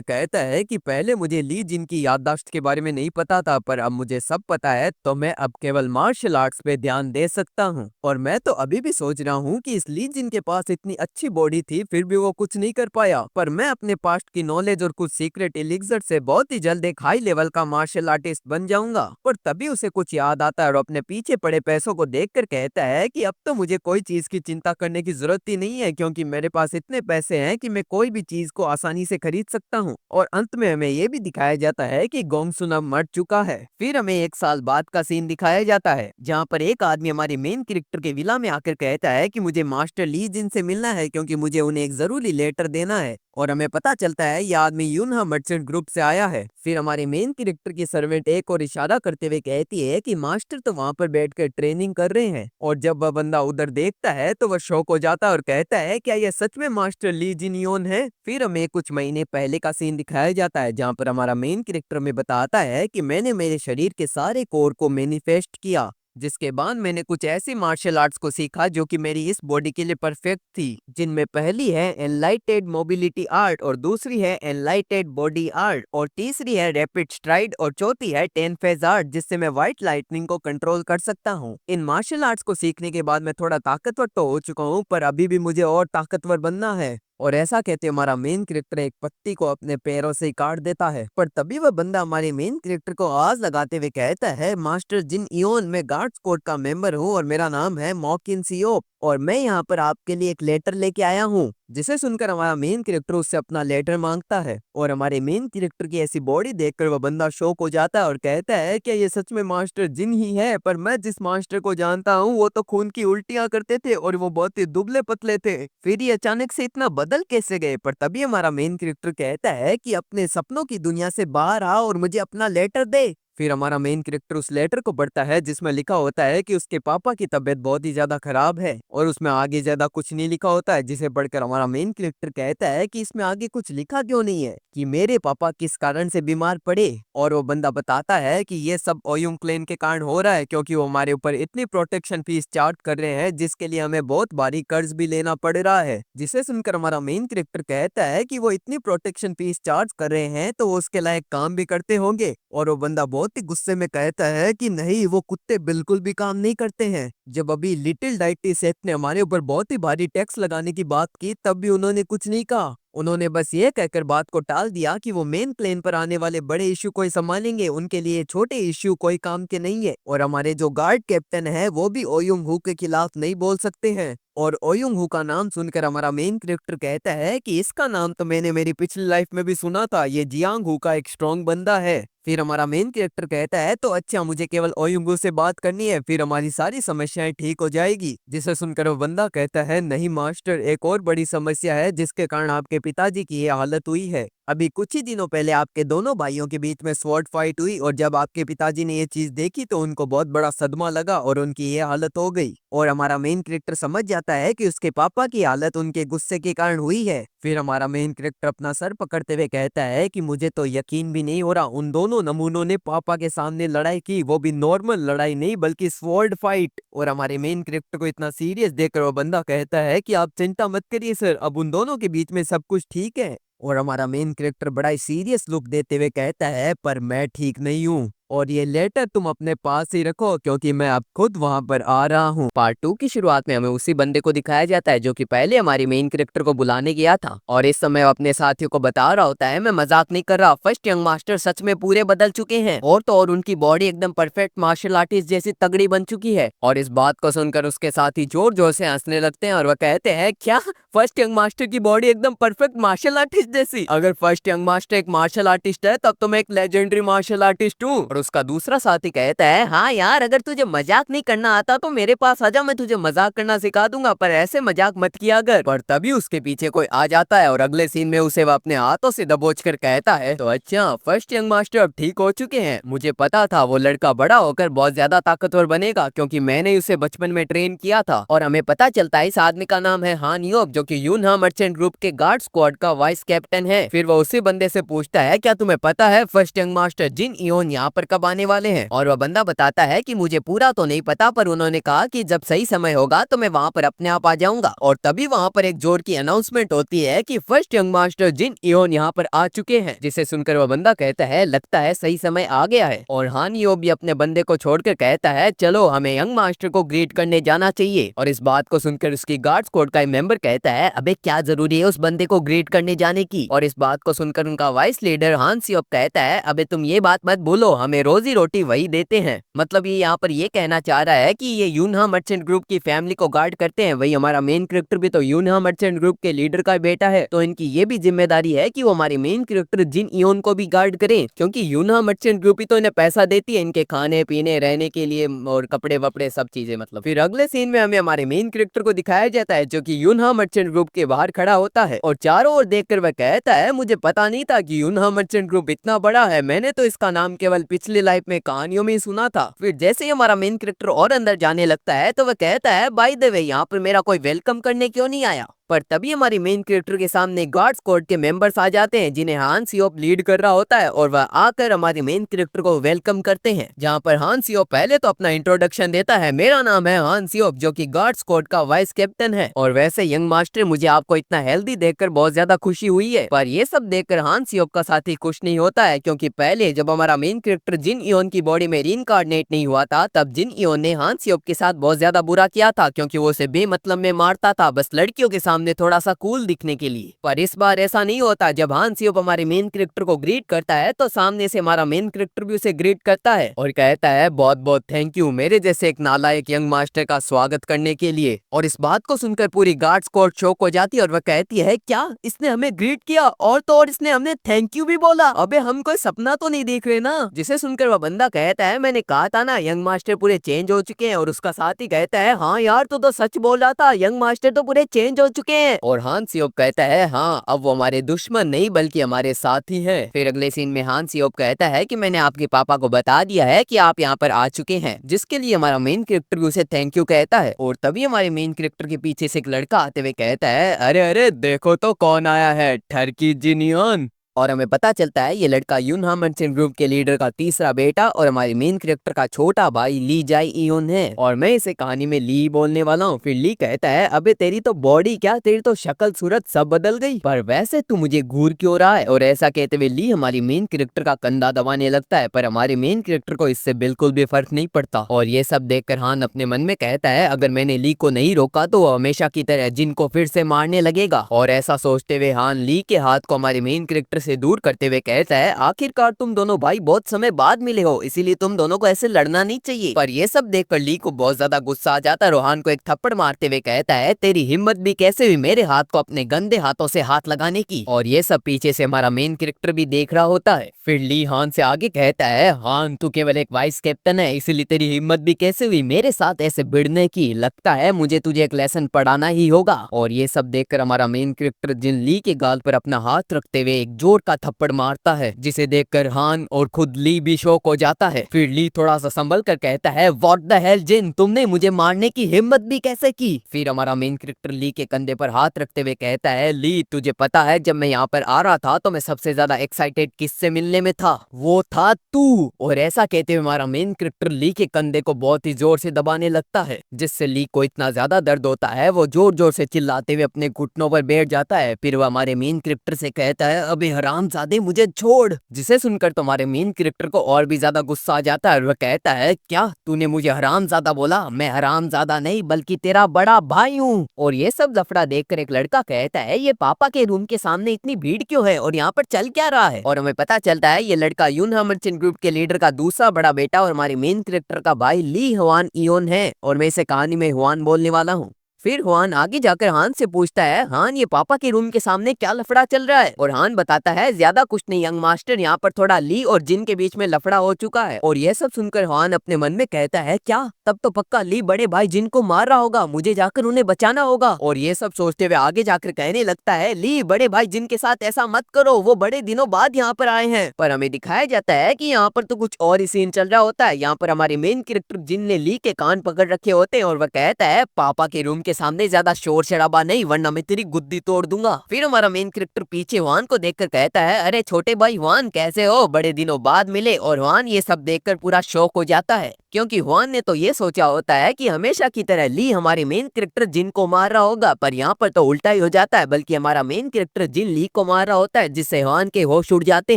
S1: कहता है कि पहले मुझे ली जिन की याददाश्त के बारे में नहीं पता था, पर अब मुझे सब पता है, तो मैं अब केवल मार्शल आर्ट्स पे ध्यान दे सकता हूँ। और मैं तो अभी भी सोच रहा हूँ कि इस ली जिन के पास इतनी अच्छी बॉडी थी फिर भी वो कुछ नहीं कर पाया, पर मैं अपने पास्ट की नॉलेज और कुछ सीक्रेट एलिक्सर से बहुत ही जल्द एक हाई लेवल का मार्शल आर्टिस्ट बन जाऊंगा। पर तभी उसे कुछ याद आता है और अपने पीछे पड़े पैसों को देखकर कहता है कि अब तो मुझे कोई चीज की चिंता करने की जरूरत ही नहीं है, क्योंकि मेरे पास इतने पैसे हैं कि मैं कोई भी चीज को आसानी से खरीद सकता हूँ। और अंत में हमें ये भी दिखाया जाता है कि गोंगसुन अब मर चुका है। फिर हमें एक साल बाद का सीन दिखाया जाता है, जहाँ पर एक आदमी हमारे मेन कैरेक्टर के विला में आकर कहता है कि मुझे मास्टर ली जिन से मिलना है, क्योंकि मुझे उन्हें एक जरूरी लेटर देना है। और हमें पता चलता है यह आदमी यूनहा मर्चेंट ग्रुप से आया है। फिर हमारे मेन कैरेक्टर की सर्वेंट एक और इशारा करते हुए कहती है कि मास्टर तो वहाँ पर बैठकर ट्रेनिंग कर रहे हैं। और जब वह बंदा उधर देखता है तो वह शॉक हो जाता है और कहता है क्या यह सच में मास्टर ली जिन योन है। फिर हमें कुछ महीने पहले का सीन दिखाया जाता है, जहाँ पर हमारा मेन कैरेक्टर में बताता है कि मैंने मेरे शरीर के सारे कोर को मैनिफेस्ट किया, जिसके बाद मैंने कुछ ऐसी मार्शल आर्ट्स को सीखा जो कि मेरी इस बॉडी के लिए परफेक्ट थी, जिनमें पहली है एनलाइटेड मोबिलिटी आर्ट और दूसरी है एनलाइटेड बॉडी आर्ट और तीसरी है रैपिड स्ट्राइड और चौथी है 10 फेज आर्ट, जिससे मैं व्हाइट लाइटनिंग को कंट्रोल कर सकता हूँ। इन मार्शल आर्ट्स को सीखने के बाद मैं थोड़ा ताकतवर तो हो चुका हूँ, पर अभी भी मुझे और ताकतवर बनना है। और ऐसा कहते हमारा मेन कैरेक्टर एक पत्ती को अपने पैरों से ही काट देता है। पर तभी वह बंदा हमारे मेन कैरेक्टर को आवाज लगाते हुए कहता है मास्टर जिन इयोन, मैं गार्ड्स कोड का मेंबर हूँ और मेरा नाम है मॉकिन सियोप और मैं यहाँ पर आपके लिए एक लेटर लेके आया हूँ। जिसे सुनकर हमारा मेन कैरेक्टर उससे अपना लेटर मांगता है और हमारे मेन कैरेक्टर की ऐसी बॉडी देखकर वह बंदा शॉक हो जाता है और कहता है क्या ये सच में मास्टर जिन ही है, पर मैं जिस मास्टर को जानता हूँ वो तो खून की उल्टियाँ करते थे और वो बहुत ही दुबले पतले थे, फिर ये अचानक से इतना बदल कैसे गए। पर तभी हमारा मेन कैरेक्टर कहता है कि अपने सपनों की दुनिया से बाहर आ और मुझे अपना लेटर दे। फिर हमारा मेन कैरेक्टर उस लेटर को पढ़ता है, जिसमें लिखा होता है कि उसके पापा की तबीयत बहुत ही ज्यादा खराब है और उसमें आगे ज्यादा कुछ नहीं लिखा होता है, जिसे पढ़कर हमारा मेन कैरेक्टर कहता है कि इसमें आगे कुछ लिखा क्यों नहीं है कि मेरे पापा किस कारण से बीमार पड़े। और वो बंदा बताता है कि ये सब ओयुंग क्लैन के कारण हो रहा है, क्योंकि वो हमारे ऊपर इतनी प्रोटेक्शन फीस चार्ज कर रहे हैं जिसके लिए हमें बहुत भारी कर्ज भी लेना पड़ रहा है। जिसे सुनकर हमारा मेन कैरेक्टर कहता है कि वो इतनी प्रोटेक्शन फीस चार्ज कर रहे हैं तो वो उसके लायक काम भी करते होंगे। और वो बंदा बहुत ही गुस्से में कहता है कि नहीं, वो कुत्ते बिल्कुल भी काम नहीं करते हैं। जब अभी लिटिल डाइटी सेठ ने हमारे ऊपर बहुत ही भारी टैक्स लगाने की बात की तब भी उन्होंने कुछ नहीं कहा। उन्होंने बस ये कहकर बात को टाल दिया कि वो मेन प्लेन पर आने वाले बड़े इश्यू को ही संभालेंगे, उनके लिए छोटे इश्यू कोई काम के नहीं है। और हमारे जो गार्ड कैप्टन है वो भी ओयुंग हू के खिलाफ नहीं बोल सकते हैं। और ओयुंग हू का नाम सुनकर हमारा मेन कैरेक्टर कहता है कि इसका नाम तो मैंने मेरी पिछली लाइफ में भी सुना था, ये जियांग हू का एक स्ट्रॉन्ग बंदा है। फिर हमारा मेन कैरेक्टर कहता है तो अच्छा, मुझे केवल ओयुंग हू से बात करनी है, फिर हमारी सारी समस्याएं ठीक हो जाएगी। जिसे सुनकर वो बंदा कहता है नहीं मास्टर, एक और बड़ी समस्या है जिसके कारण आपके पिताजी की ये हालत हुई है। अभी कुछ ही दिनों पहले आपके दोनों भाइयों के बीच में स्वॉर्ड फाइट हुई और जब आपके पिताजी ने ये चीज देखी तो उनको बहुत बड़ा सदमा लगा और उनकी ये हालत हो गई। और हमारा मेन कैरेक्टर समझ जाता है कि उसके पापा की हालत उनके गुस्से के कारण हुई है। फिर हमारा मेन कैरेक्टर अपना सर पकड़ते हुए कहता है कि मुझे तो यकीन भी नहीं हो रहा, उन दोनों नमूनों ने पापा के सामने लड़ाई की, वो भी नॉर्मल लड़ाई नहीं बल्कि स्वॉर्ड फाइट। और हमारे मेन कैरेक्टर को इतना सीरियस देखकर वो बंदा कहता है कि आप चिंता मत करिए सर, अब उन दोनों के बीच में सब कुछ ठीक है। और हमारा मेन कैरेक्टर बड़ा ही सीरियस लुक देते हुए कहता है पर मैं ठीक नहीं हूँ, और ये लेटर तुम अपने पास ही रखो क्योंकि मैं अब खुद वहां पर आ रहा हूँ।
S2: पार्ट 2 की शुरुआत में हमें उसी बंदे को दिखाया जाता है जो कि पहले हमारी मेन कैरेक्टर को बुलाने गया था, और इस समय वो अपने साथियों को बता रहा होता है मैं मजाक नहीं कर रहा, फर्स्ट यंग मास्टर सच में पूरे बदल चुके हैं, और तो और उनकी बॉडी एकदम परफेक्ट मार्शल आर्टिस्ट जैसी तगड़ी बन चुकी है। और इस बात को सुनकर उसके साथी जोर जोर से हंसने लगते हैं और वह कहते हैं क्या फर्स्ट यंग मास्टर की बॉडी एकदम परफेक्ट मार्शल आर्टिस्ट जैसी? अगर फर्स्ट यंग मास्टर एक मार्शल आर्टिस्ट है तब तो मैं एक लेजेंडरी मार्शल आर्टिस्ट हूँ। और उसका दूसरा साथी कहता है हाँ यार, अगर तुझे मजाक नहीं करना आता तो मेरे पास आजा, मैं तुझे मजाक करना सिखा दूंगा, पर ऐसे मजाक मत किया कर। पर तभी उसके पीछे कोई आ जाता है और अगले सीन में उसे वह अपने हाथों से दबोच कर कहता है तो अच्छा फर्स्ट यंग मास्टर अब ठीक हो चुके हैं, मुझे पता था वो लड़का बड़ा होकर बहुत ज्यादा ताकतवर बनेगा क्योंकि मैंने उसे बचपन में ट्रेन किया था। और हमें पता चलता है इस आदमी का नाम है हान योब जो कि यूनहा मर्चेंट ग्रुप के गार्ड स्क्वाड का वाइस कैप्टन है। फिर वो उसी बंदे से पूछता है क्या तुम्हें पता है फर्स्ट यंग मास्टर जिन इयोन यहाँ पर कब आने वाले हैं? और वह बंदा बताता है कि मुझे पूरा तो नहीं पता पर उन्होंने कहा कि जब सही समय होगा तो मैं वहाँ पर अपने आप आ जाऊंगा। और तभी वहाँ पर एक जोर की अनाउंसमेंट होती है कि फर्स्ट यंग मास्टर जिन इयोन यहाँ पर आ चुके हैं, जिसे सुनकर वह बंदा कहता है लगता है सही समय आ गया है। और हान यो भी अपने बंदे को छोड़कर कहता है चलो हमें यंग मास्टर को ग्रीट करने जाना चाहिए। और इस बात को सुनकर उसकी गार्ड स्क्वाड का मेंबर कहता है अबे क्या जरूरी है उस बंदे को ग्रीट करने जाने की? और इस बात को सुनकर उनका वाइस लीडर हान सियोप कहता है अबे तुम ये बात मत बोलो, हमें रोजी रोटी वही देते हैं। मतलब ये यहाँ पर ये कहना चाह रहा है कि ये यूनहा मर्चेंट ग्रुप की फैमिली को गार्ड करते हैं, वही हमारा मेन कैरेक्टर भी तो यूनहा मर्चेंट ग्रुप के लीडर का बेटा है, तो इनकी ये भी जिम्मेदारी है कि वो हमारे मेन कैरेक्टर जिन इयोन को भी गार्ड करें क्योंकि यूनहा मर्चेंट ग्रुप ही तो इन्हें पैसा देती है इनके खाने पीने रहने के लिए और कपड़े वपड़े सब चीजें। मतलब फिर अगले सीन में हमें हमारे मेन कैरेक्टर को दिखाया जाता है जो कि यूनहा मर्चेंट ग्रुप के बाहर खड़ा होता है और चारों ओर देखकर वह कहता है मुझे पता नहीं था कि यूनहा मर्चेंट ग्रुप इतना बड़ा है, मैंने तो इसका नाम केवल पिछली लाइफ में कहानियों में ही सुना था। फिर जैसे ही हमारा मेन कैरेक्टर और अंदर जाने लगता है तो वह कहता है बाय द वे यहाँ पर मेरा कोई वेलकम करने क्यों नहीं आया? पर तभी हमारी मेन कैरेक्टर के सामने गार्ड स्क्वाड के मेंबर्स आ जाते हैं जिन्हें हान सियोप लीड कर रहा होता है और वह आकर हमारे मेन कैरेक्टर को वेलकम करते हैं। जहां पर हान सियोप पहले तो अपना इंट्रोडक्शन देता है, मेरा नाम है हान सियोप जो कि गार्ड स्क्वाड का वाइस कैप्टन है, और वैसे यंग मास्टर मुझे आपको इतना हेल्दी देखकर बहुत ज्यादा खुशी हुई है। पर ये सब देखकर हान सियोप का साथी खुश नहीं होता है क्योंकि पहले जब हमारा मेन कैरेक्टर जिन इयोन की बॉडी में रीइंकार्नेट नहीं हुआ था तब जिन इयोन ने हान सियोप के साथ बहुत ज्यादा बुरा किया था क्योंकि वो उसे बेमतलब में मारता था बस लड़कियों के सामने थोड़ा सा कूल दिखने के लिए। पर इस बार ऐसा नहीं होता, जब हान सियोप हमारे मेन कैरेक्टर को ग्रीट करता है तो सामने से हमारा मेन कैरेक्टर भी उसे ग्रीट करता है और कहता है बहुत बहुत थैंक यू मेरे जैसे एक नालायक यंग मास्टर का स्वागत करने के लिए। और इस बात को सुनकर पूरी गार्ड स्क्वाड शॉक हो जाती है और वह कहती है क्या इसने हमें ग्रीट किया और तो और इसने हमें थैंक यू भी बोला? अबे हम कोई सपना तो नहीं देख रहे ना? जिसे सुनकर वह बंदा कहता है मैंने कहा था ना यंग मास्टर पूरे चेंज हो चुके हैं। और उसका साथी कहता है हाँ यार तू तो सच बोल रहा था, यंग मास्टर तो पूरे चेंज हो चुके हैं। और हान सियोप कहता है हाँ अब वो हमारे दुश्मन नहीं बल्कि हमारे साथी हैं। फिर अगले सीन में हान सियोप कहता है कि मैंने आपके पापा को बता दिया है कि आप यहाँ पर आ चुके हैं, जिसके लिए हमारा मेन कैरेक्टर भी उसे थैंक यू कहता है। और तभी हमारे मेन कैरेक्टर के पीछे से एक लड़का आते हुए कहता है अरे अरे देखो तो कौन आया है, ठरकी जिनियन। और हमें पता चलता है ये लड़का यूनहा मर्चेंट ग्रुप के लीडर का तीसरा बेटा और हमारे मेन कैरेक्टर का छोटा भाई ली जाई इयोन है, और मैं इसे कहानी में ली बोलने वाला हूँ। फिर ली कहता है अबे तेरी तो बॉडी क्या, तेरी तो शक्ल सूरत सब बदल गई, पर वैसे तू मुझे घूर क्यों रहा है? और ऐसा कहते हुए ली हमारी मेन कैरेक्टर का कंधा दबाने लगता है, पर हमारे मेन कैरेक्टर को इससे बिल्कुल भी फर्क नहीं पड़ता। और ये सब देखकर हान अपने मन में कहता है अगर मैंने ली को नहीं रोका तो वो हमेशा की तरह जिन को फिर से मारने लगेगा। और ऐसा सोचते हुए हान ली के हाथ को हमारे मेन कैरेक्टर से दूर करते हुए कहता है आखिरकार तुम दोनों भाई बहुत समय बाद मिले हो, इसीलिए तुम दोनों को ऐसे लड़ना नहीं चाहिए। पर ये सब देखकर ली को बहुत ज्यादा गुस्सा आ जाता है, रोहान को एक थप्पड़ मारते हुए कहता है तेरी हिम्मत भी कैसे हुई मेरे हाथ को अपने गंदे हाथों से हाथ लगाने की। और ये सब पीछे से हमारा मेन कैरेक्टर भी देख रहा होता है। फिर ली हान से आगे कहता है हान तू केवल एक वाइस कैप्टन है, इसीलिए तेरी हिम्मत भी कैसे हुई मेरे साथ ऐसे भिड़ने की, लगता है मुझे तुझे एक लेसन पढ़ाना ही होगा। और ये सब देखकर हमारा मेन कैरेक्टर जिन ली के गाल पर अपना हाथ रखते हुए एक
S1: जोर का थप्पड़ मारता है, जिसे देखकर हान और खुद ली भी शॉक हो जाता है। फिर ली थोड़ा सा संभल कर कहता है, व्हाट द हेल जिन, तुमने मुझे मारने की हिम्मत भी कैसे की? फिर हमारा मेन कैरेक्टर ली के कंधे पर हाथ रखते हुए कहता है, ली तुझे पता है जब मैं यहाँ पर आ रहा था तो मैं सबसे ज्यादा एक्साइटेड किससे मिलने में था? वो था तू। और ऐसा कहते हुए हमारा मेन कैरेक्टर ली के कंधे को बहुत ही जोर से दबाने लगता है, जिससे ली को इतना ज्यादा दर्द होता है वो जोर जोर से चिल्लाते हुए अपने घुटनों पर बैठ जाता है। फिर वह हमारे मेन कैरेक्टर से कहता है, अबे हरामजादे मुझे छोड़। जिसे सुनकर तो हमारे मेन कैरेक्टर को और भी ज्यादा गुस्सा आ जाता है और वह कहता है, क्या तूने मुझे हरामजादा बोला? मैं हरामजादा नहीं बल्कि तेरा बड़ा भाई हूँ। और ये सब लफड़ा देखकर एक लड़का कहता है, ये पापा के रूम के सामने इतनी भीड़ क्यों है और यहाँ पर चल क्या रहा है? और हमें पता चलता है ये लड़का यून मर्चेंट ग्रुप के लीडर का दूसरा बड़ा बेटा और हमारे मेन कैरेक्टर का भाई ली हुआन इयोन है। और मैं इसे कहानी में हुआन बोलने वाला हूँ। फिर हुआन आगे जाकर हान से पूछता है, हान ये पापा के रूम के सामने क्या लफड़ा चल रहा है? और हान बताता है, ज्यादा कुछ नहीं यंग मास्टर, यहाँ पर थोड़ा ली और जिन के बीच में लफड़ा हो चुका है। और यह सब सुनकर हान अपने मन में कहता है, क्या तब तो पक्का ली बड़े भाई जिन को मार रहा होगा, मुझे जाकर उन्हें बचाना होगा। और ये सब सोचते हुए आगे जाकर कहने लगता है, ली बड़े भाई जिन के साथ ऐसा मत करो, वो बड़े दिनों बाद यहाँ पर आए हैं। पर हमें दिखाया जाता है कि यहाँ पर तो कुछ और ही सीन चल रहा होता है। यहाँ पर हमारे मेन कैरेक्टर जिन ने ली के कान पकड़ रखे होते हैं और वह कहता है, पापा के रूम के सामने ज्यादा शोर शराबा नहीं वरना मैं तेरी गुद्दी तोड़ दूंगा। फिर हमारा मेन कैरेक्टर पीछे हुआन को देखकर कहता है, अरे छोटे भाई हुआन कैसे हो, बड़े दिनों बाद मिले। और हुआन ये सब देखकर पूरा शौक हो जाता है, क्योंकि हुआन ने तो ये सोचा होता है कि हमेशा की तरह ली हमारे मेन कैरेक्टर जिन को मार रहा होगा, पर यहाँ पर तो उल्टा ही हो जाता है, बल्कि हमारा मेन कैरेक्टर जिन ली को मार रहा होता है, जिससे हुआन के होश उड़ जाते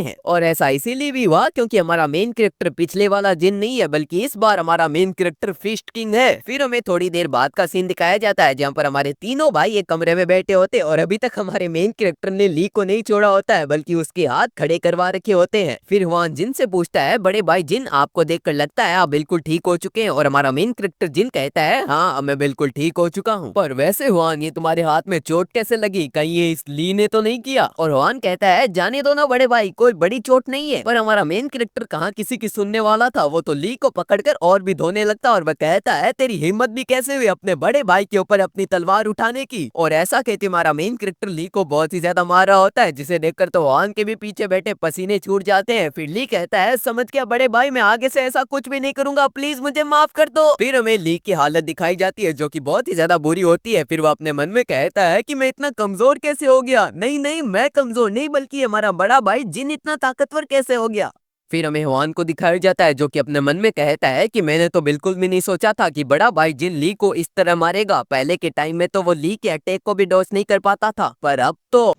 S1: हैं। और ऐसा इसीलिए भी हुआ क्योंकि हमारा मेन कैरेक्टर पिछले वाला जिन नहीं है, बल्कि इस बार हमारा मेन कैरेक्टर फिस्ट किंग है। फिर हमें थोड़ी देर बाद का सीन दिखाया जाता है जहाँ पर हमारे तीनों भाई एक कमरे में बैठे होते और अभी तक हमारे मेन कैरेक्टर ने ली को नहीं छोड़ा होता है, बल्कि उसके हाथ खड़े करवा रखे होते हैं। फिर हुआन जिन से पूछता है, बड़े भाई जिन आपको देखकर लगता है आप बिल्कुल ठीक हो चुके हैं? और हमारा मेन कैरेक्टर जिन कहता है, हाँ मैं बिल्कुल ठीक हो चुका हूँ। पर वैसे हुआन ये तुम्हारे हाथ में चोट कैसे लगी, कहीं ये इस ली ने तो नहीं किया? और हुआन कहता है, जाने दो ना बड़े भाई, कोई बड़ी चोट नहीं है। पर हमारा मेन कैरेक्टर कहाँ किसी की सुनने वाला था, वो तो ली को पकड़कर और भी धोने लगता और वह कहता है, तेरी हिम्मत भी कैसे हुई अपने बड़े भाई के ऊपर अपनी तलवार उठाने की? और ऐसा कहते हमारा मेन कैरेक्टर ली को बहुत ही ज्यादा मार रहा होता है, जिसे देखकर तो हुआन के भी पीछे बैठे पसीने छूट जाते हैं। फिर ली कहता है, समझ गया बड़े भाई, मैं आगे से ऐसा कुछ भी नहीं करूंगा, प्लीज मुझे माफ कर दो। फिर हमें ली की हालत दिखाई जाती है जो कि बहुत ही ज्यादा बुरी होती है। फिर वो अपने मन में कहता है कि मैं इतना कमजोर कैसे हो गया? नहीं नहीं, मैं कमजोर नहीं बल्कि हमारा बड़ा भाई जिन इतना ताकतवर कैसे हो गया? फिर हमें हुआन को दिखाया जाता है जो कि अपने मन में कहता है कि मैंने तो बिल्कुल भी नहीं सोचा था कि बड़ा भाई जिन ली को इस तरह मारेगा। पहले के टाइम में तो वो ली के अटैक को भी डॉज नहीं कर पाता था, पर अब तो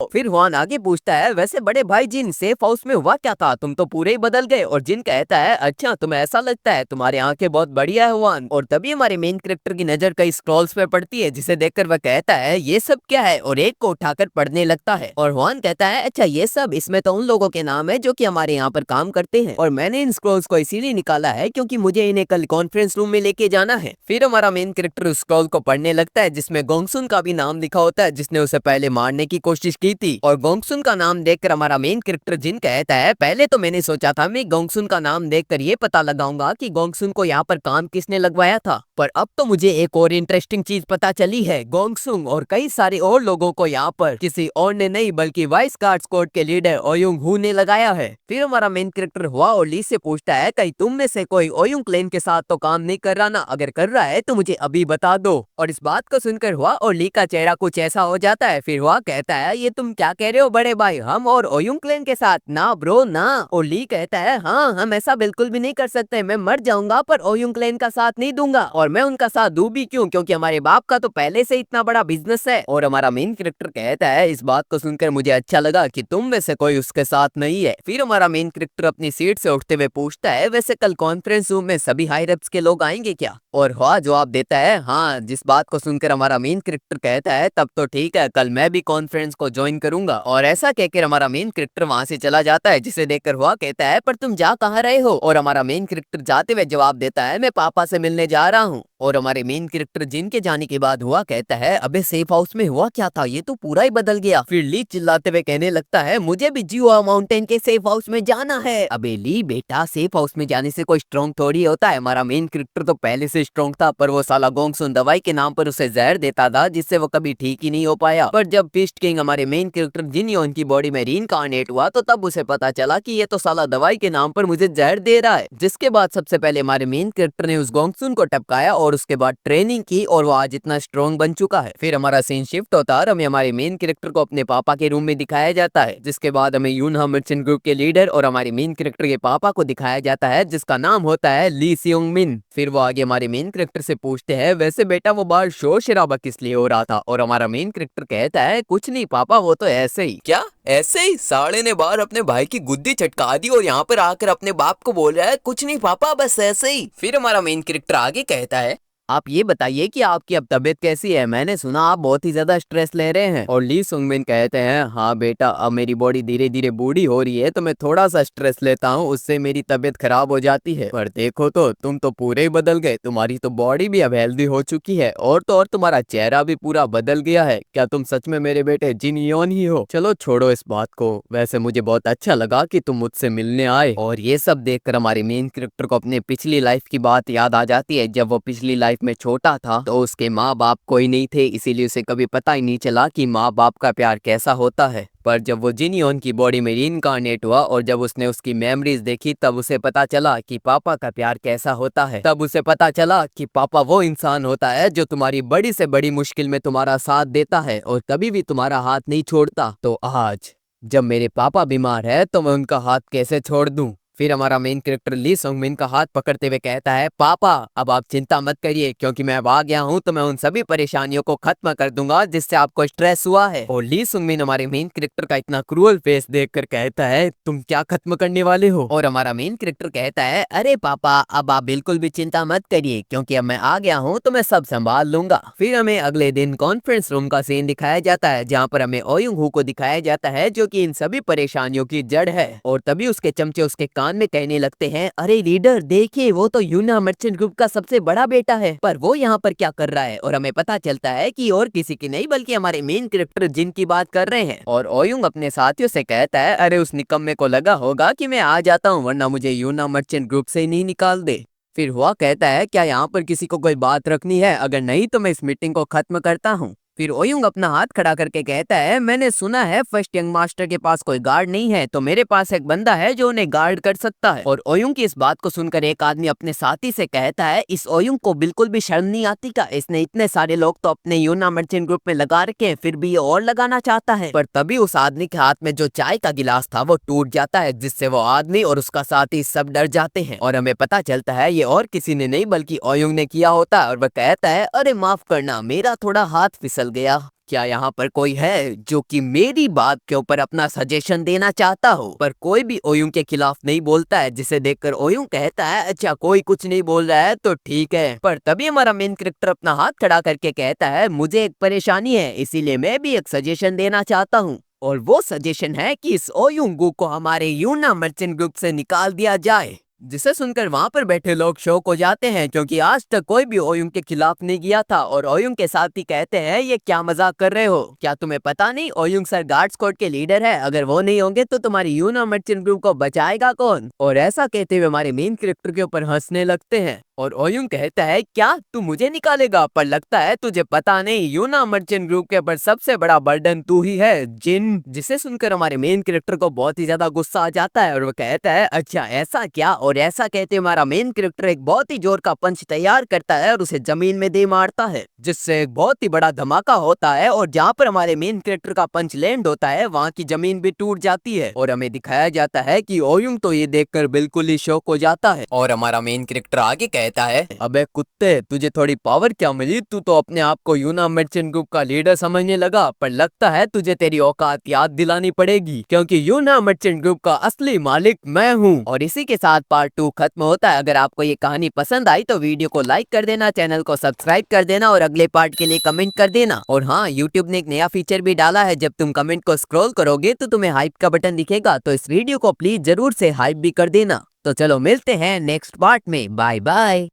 S1: फिर हुआन आगे पूछता है, वैसे बड़े भाई जिन सेफ हाउस में हुआ क्या था, तुम तो पूरे ही बदल गए। और जिन कहता है, अच्छा तुम्हें ऐसा लगता है, तुम्हारी आंखें बहुत बढ़िया है हुआन। और तभी हमारे मेन कैरेक्टर की नजर कई स्क्रॉल्स पे पड़ती है, जिसे देखकर वह कहता है, ये सब क्या है? और एक को उठाकर पढ़ने लगता है। और हुआन कहता है, अच्छा ये सब, इसमें तो उन लोगों के नाम है जो कि हमारे यहाँ पर काम करते हैं और मैंने इन स्क्रॉल्स को इसीलिए निकाला है क्योंकि मुझे इन्हें कल कॉन्फ्रेंस रूम में लेके जाना है। फिर हमारा मेन कैरेक्टर उस स्क्रॉल को पढ़ने लगता है जिसमें गोंगसुन का भी नाम लिखा होता है, जिसने उसे पहले मारने की कोशिश की थी। और गोंगसुन का नाम देखकर हमारा मेन कैरेक्टर जिन कहता है, पहले तो मैंने सोचा था मैं गोंगसुन का नाम देखकर ये पता लगाऊंगा कि गोंगसुन को यहाँ पर काम किसने लगवाया था, पर अब तो मुझे एक और इंटरेस्टिंग चीज पता चली है। गोंगसुन और कई सारे और लोगों को यहाँ पर किसी और ने नहीं बल्कि वाइस गार्ड स्क्वाड के लीडर ओयुंग हू ने लगाया है। फिर हमारा मेन कैरेक्टर हुआ और ली से पूछता है, कहीं तुम में से कोई ओयुंग क्लैन के साथ तो काम नहीं कर रहा ना? अगर कर रहा है तो मुझे अभी बता दो। और इस बात को सुनकर हुआ और ली का चेहरा कुछ ऐसा हो जाता है। फिर हुआ कहता है, ये तुम क्या कह रहे हो बड़े भाई, हम और ओयुंग क्लैन के साथ? ना ब्रो ना। और ली कहता है, हाँ हम ऐसा बिल्कुल भी नहीं कर सकते, मैं मर जाऊंगा पर ओयुंग क्लैन का साथ नहीं दूंगा। और मैं उनका साथ दूं भी क्यों, क्योंकि हमारे बाप का तो पहले से इतना बड़ा बिजनेस है। और हमारा मेन कैरेक्टर कहता है, इस बात को सुनकर मुझे अच्छा लगा कि तुम में से कोई उसके साथ नहीं है। फिर हमारा मेन कैरेक्टर अपनी सीट से उठते हुए पूछता है, वैसे कल कॉन्फ्रेंस रूम में सभी हाई रेप्स के लोग आएंगे क्या? और हुआ जवाब देता है, हाँ। जिस बात को सुनकर हमारा मेन कैरेक्टर कहता है, तब तो ठीक है, कल मैं भी कॉन्फ्रेंस को ज्वाइन करूंगा। और ऐसा कहकर हमारा मेन कैरेक्टर वहां से चला जाता है, जिसे देखकर हुआ कहता है, पर तुम जा कहाँ रहे हो? और हमारा मेन कैरेक्टर जाते हुए जवाब देता है, मैं पापा से मिलने जा रहा हूँ। और हमारे मेन कैरेक्टर जिन के जाने के बाद हुआ कहता है, अबे सेफ हाउस में हुआ क्या था, ये तो पूरा ही बदल गया। फिर ली चिल्लाते हुए कहने लगता है, मुझे भी जियो माउंटेन के सेफ हाउस में जाना है। अबे ली बेटा, सेफ हाउस में जाने से कोई स्ट्रॉन्ग थोड़ी होता है। हमारा मेन कैरेक्टर तो पहले से स्ट्रॉन्ग था, पर वो साला गोंगसुन दवाई के नाम पर उसे जहर देता था जिससे वो कभी ठीक ही नहीं हो पाया। पर जब बीस्ट किंग हमारे मेन कैरेक्टर जिन योन की बॉडी में रीइंकार्नेट हुआ तो तब उसे पता चला कि ये तो साला दवाई के नाम पर मुझे जहर दे रहा है। जिसके बाद सबसे पहले हमारे मेन कैरेक्टर ने उस गोंगसुन को टपकाया और उसके बाद ट्रेनिंग की और वो आज इतना स्ट्रॉन्ग बन चुका है। फिर हमारा सीन शिफ्ट होता है और हमें हमारे मेन कैरेक्टर को अपने पापा के रूम में दिखाया जाता है। जिसके बाद हमें यूनहा मर्चेंट ग्रुप के लीडर और हमारे मेन कैरेक्टर के पापा को दिखाया जाता है जिसका नाम होता है ली सियोंग मिन। फिर वो आगे हमारे मेन कैरेक्टर से पूछते हैं, वैसे बेटा वो बाहर शोर शराबा किस लिए हो रहा था? और हमारा मेन कैरेक्टर कहता है, कुछ नहीं पापा, वो तो ऐसे ही।
S2: क्या ऐसे ही? साले ने बाहर अपने भाई की गुद्दी चटका दी और यहाँ पर आकर अपने बाप को बोल रहा है कुछ नहीं पापा, बस ऐसे ही। फिर हमारा मेन कैरेक्टर आगे कहता है,
S1: आप ये बताइए कि आपकी अब तबीयत कैसी है? मैंने सुना आप बहुत ही ज्यादा स्ट्रेस ले रहे हैं। और ली सुंगमिन कहते हैं, हाँ बेटा, अब मेरी बॉडी धीरे धीरे बूढ़ी हो रही है तो मैं थोड़ा सा स्ट्रेस लेता हूँ, उससे मेरी तबीयत खराब हो जाती है। पर देखो तो तुम तो पूरे ही बदल गए, तुम्हारी तो बॉडी भी अब हेल्दी हो चुकी है और तो और तुम्हारा चेहरा भी पूरा बदल गया है। क्या तुम सच में मेरे बेटे जिन योन ही हो? चलो छोड़ो इस बात को, वैसे मुझे बहुत अच्छा लगा कि तुम मुझसे मिलने आए। और ये सब देखकर हमारे मेन कैरेक्टर को अपने पिछली लाइफ की बात याद आ जाती है। जब वो पिछली लाइफ में छोटा था तो उसके माँ बाप कोई नहीं थे, इसीलिए उसे कभी पता ही नहीं चला कि माँ बाप का प्यार कैसा होता है। पर जब वो जिन योन की बॉडी में रीइंकार्नेट हुआ और जब उसने उसकी मेमोरीज देखी तब उसे पता चला कि पापा का प्यार कैसा होता है। तब उसे पता चला कि पापा वो इंसान होता है जो तुम्हारी बड़ी से बड़ी मुश्किल में तुम्हारा साथ देता है और कभी भी तुम्हारा हाथ नहीं छोड़ता। तो आज जब मेरे पापा बीमार है तो मैं उनका हाथ कैसे छोड़ दूं? फिर हमारा मेन कैरेक्टर ली सुंगमिन का हाथ पकड़ते हुए कहता है, पापा अब आप चिंता मत करिए, क्योंकि मैं अब आ गया हूँ तो मैं उन सभी परेशानियों को खत्म कर दूंगा जिससे आपको स्ट्रेस हुआ है। और ली सुंगमिन हमारे मेन कैरेक्टर का इतना क्रूअल फेस देखकर कहता है, तुम क्या खत्म करने वाले हो? और हमारा मेन कैरेक्टर कहता है, अरे पापा अब आप बिल्कुल भी चिंता मत करिए, क्योंकि अब मैं आ गया हूँ तो मैं सब संभाल लूंगा। फिर हमें अगले दिन कॉन्फ्रेंस रूम का सीन दिखाया जाता है जहाँ पर हमें ओयुंग हू को दिखाया जाता है जो कि इन सभी परेशानियों की जड़ है। और तभी उसके चमचे उसके कान में कहने लगते हैं, अरे लीडर देखिए, वो तो यूना मर्चेंट ग्रुप का सबसे बड़ा बेटा है, पर वो यहाँ पर क्या कर रहा है? और हमें पता चलता है कि और किसी की नहीं बल्कि हमारे मेन कैरेक्टर जिन की बात कर रहे हैं। और ओयुंग अपने साथियों से कहता है, अरे उस निकम्मे को लगा होगा कि मैं आ जाता हूँ वरना मुझे यूना मर्चेंट ग्रुप से नहीं निकाल दे। फिर हुआ कहता है, क्या यहाँ पर किसी को कोई बात रखनी है? अगर नहीं तो मैं इस मीटिंग को खत्म करता हूँ। फिर ओयुंग अपना हाथ खड़ा करके कहता है, मैंने सुना है फर्स्ट यंग मास्टर के पास कोई गार्ड नहीं है, तो मेरे पास एक बंदा है जो उन्हें गार्ड कर सकता है। और ओयुंग की इस बात को सुनकर एक आदमी अपने साथी से कहता है, इस ओयुंग को बिल्कुल भी शर्म नहीं आती क्या? इसने इतने सारे लोग तो अपने यूना मर्चेंट ग्रुप में लगा रखे हैं, फिर भी ये और लगाना चाहता है। पर तभी उस आदमी के हाथ में जो चाय का गिलास था वो टूट जाता है, जिससे वो आदमी और उसका साथी सब डर जाते हैं। और हमें पता चलता है ये और किसी ने नहीं बल्कि ओयुंग ने किया होता है। और वह कहता है, अरे माफ करना, मेरा थोड़ा हाथ फिसल गया। क्या यहाँ पर कोई है जो कि मेरी बात के ऊपर अपना सजेशन देना चाहता हो? पर कोई भी ओयुंग के खिलाफ नहीं बोलता है, जिसे देखकर ओयुंग कहता है, अच्छा कोई कुछ नहीं बोल रहा है तो ठीक है। पर तभी हमारा मेन कैरेक्टर अपना हाथ खड़ा करके कहता है, मुझे एक परेशानी है, इसीलिए मैं भी एक सजेशन देना चाहता हूँ। और वो सजेशन है कि इस ओयुंगू को हमारे यूना मर्चेंट ग्रुप से निकाल दिया जाए। जिसे सुनकर वहां पर बैठे लोग शॉक हो जाते हैं, क्योंकि आज तक कोई भी ओयुंग के खिलाफ नहीं गया था। और ओयुंग के साथी कहते हैं, ये क्या मजाक कर रहे हो? क्या तुम्हें पता नहीं ओयुंग सर गार्ड स्क्वाड के लीडर है? अगर वो नहीं होंगे तो तुम्हारी यूना मर्चेंट ग्रुप को बचाएगा कौन? और ऐसा कहते हुए हमारे मेन कैरेक्टर के ऊपर हंसने लगते हैं। और ओयुंग कहता है, क्या तू मुझे निकालेगा? पर लगता है तुझे पता नहीं, यूना मर्चेंट ग्रुप के ऊपर सबसे बड़ा बर्डन तू ही है, जिन। जिसे सुनकर हमारे मेन कैरेक्टर को बहुत ही ज्यादा गुस्सा आ जाता है और वो कहता है, अच्छा ऐसा क्या? और ऐसा कहते हमारा मेन कैरेक्टर एक बहुत ही जोर का पंच तैयार करता है और उसे जमीन में दे मारता है, जिससे एक बहुत ही बड़ा धमाका होता है। और जहाँ पर हमारे मेन कैरेक्टर का पंच लैंड होता है वहाँ की जमीन भी टूट जाती है। और हमें दिखाया जाता है कि ओयुंग तो ये देखकर बिल्कुल ही शॉक हो जाता है।
S2: और हमारा मेन कैरेक्टर आगे कहता है,
S1: अबे कुत्ते, तुझे थोड़ी पावर क्या मिली? तू तो अपने आप को यूना मर्चेंट ग्रुप का लीडर समझने लगा, पर लगता है तुझे तेरी औकात याद दिलानी पड़ेगी, क्योंकि यूना मर्चेंट ग्रुप का असली मालिक मैं हूँ। और इसी के साथ पार्ट 2 खत्म होता है। अगर आपको ये कहानी पसंद आई तो वीडियो को लाइक कर देना, चैनल को सब्सक्राइब कर देना और अगले पार्ट के लिए कमेंट कर देना। और हाँ, यूट्यूब ने एक नया फीचर भी डाला है, जब तुम कमेंट को स्क्रॉल करोगे तो तुम्हें हाइप का बटन दिखेगा, तो इस वीडियो को प्लीज जरूर से हाइप भी कर देना। तो चलो मिलते हैं नेक्स्ट पार्ट में, बाय बाय।